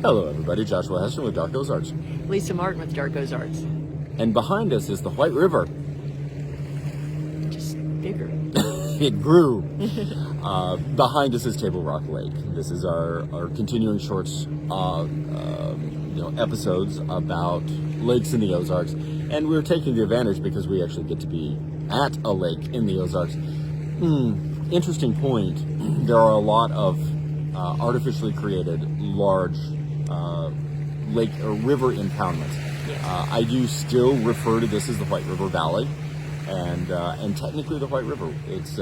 Hello, everybody. Joshua Heston with Dark Ozarks. Lisa Martin with Dark Ozarks. And behind us is the White River. Just bigger. It grew. Behind us is Table Rock Lake. This is our continuing shorts, episodes about lakes in the Ozarks. And we're taking the advantage because we actually get to be at a lake in the Ozarks. Interesting point. There are a lot of artificially created large lake or river impoundments. Yes. I do still refer to this as the White River Valley, and technically the White River. It's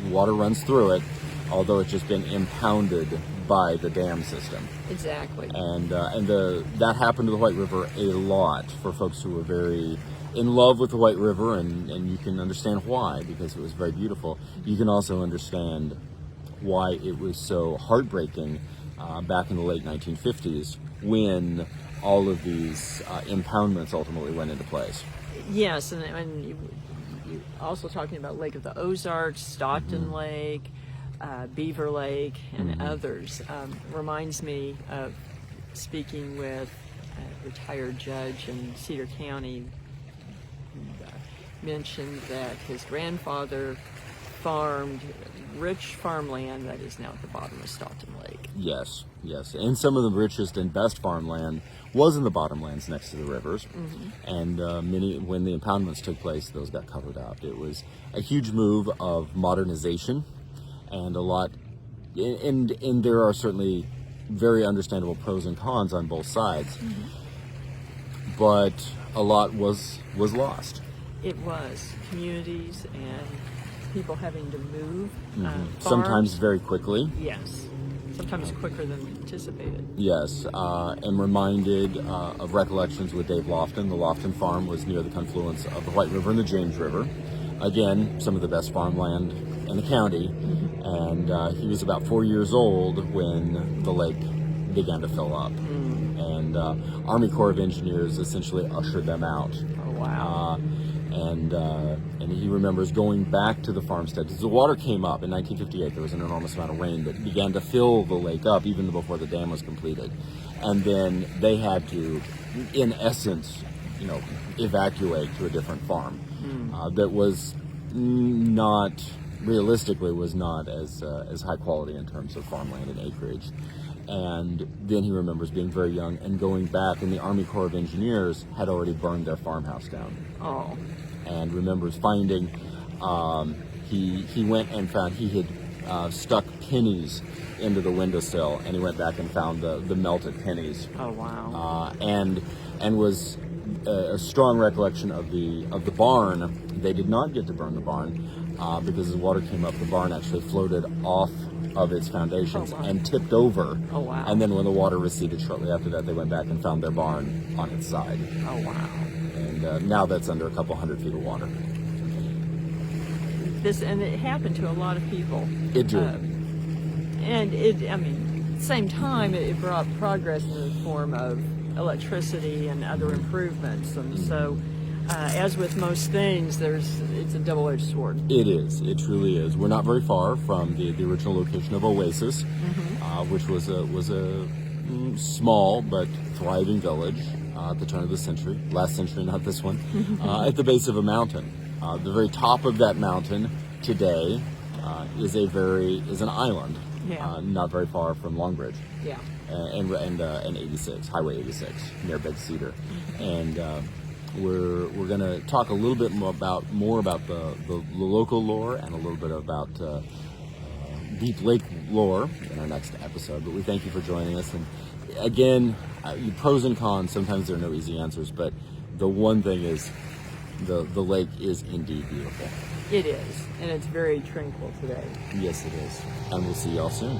water runs through it, although it's just been impounded by the dam system. Exactly. And that happened to the White River a lot for folks who were very in love with the White River, and you can understand why, because it was very beautiful. You can also understand why it was so heartbreaking back in the late 1950s when all of these impoundments ultimately went into place. Yes, and you're also talking about Lake of the Ozarks, Stockton Lake, Beaver Lake, and others. Reminds me of speaking with a retired judge in Cedar County who mentioned that his grandfather farmed rich farmland that is now at the bottom of Stockton Lake. Yes. And some of the richest and best farmland was in the bottomlands next to the rivers. And when the impoundments took place, those got covered up. It was a huge move of modernization, and a lot, and there are certainly very understandable pros and cons on both sides. But a lot was lost. It was. Communities and people having to move. Sometimes very quickly. Yes. Sometimes quicker than anticipated. Yes, I'm reminded of recollections with Dave Lofton. The Lofton farm was near the confluence of the White River and the James River. Again, some of the best farmland in the county. And he was about 4 years old when the lake began to fill up. And Army Corps of Engineers essentially ushered them out. Oh, wow. And he remembers going back to the farmstead. As the water came up in 1958, there was an enormous amount of rain that began to fill the lake up even before the dam was completed. And then they had to, in essence, evacuate to a different farm that was not, realistically, was not as high quality in terms of farmland and acreage. And then he remembers being very young and going back, and the Army Corps of Engineers had already burned their farmhouse down. Oh. And remembers finding, he went and found he had stuck pennies into the windowsill, and he went back and found the melted pennies. Oh, wow. And was a strong recollection of the barn. They did not get to burn the barn because as the water came up, the barn actually floated off of its foundations and tipped over. Oh, wow. And then when the water receded shortly after that, they went back and found their barn on its side. Oh, wow. And now that's under a couple 100 feet of water. And it happened to a lot of people. It did. Same time, it brought progress in the form of electricity and other improvements. And so, as with most things, it's a double-edged sword. It is. It truly is. We're not very far from the original location of Oasis, which was a small but thriving village at the turn of the century. Last century, not this one. At the base of a mountain. The very top of that mountain today is an island. Yeah. Not very far from Longbridge. Yeah. And 86, Highway 86, near Bed Cedar. And we're going to talk a little bit more about the local lore and a little bit about Deep Lake lore in our next episode. But we thank you for joining us. And again, pros and cons, sometimes there are no easy answers, but the one thing is the lake is indeed beautiful. It is, and it's very tranquil today. Yes, it is. And we'll see y'all soon.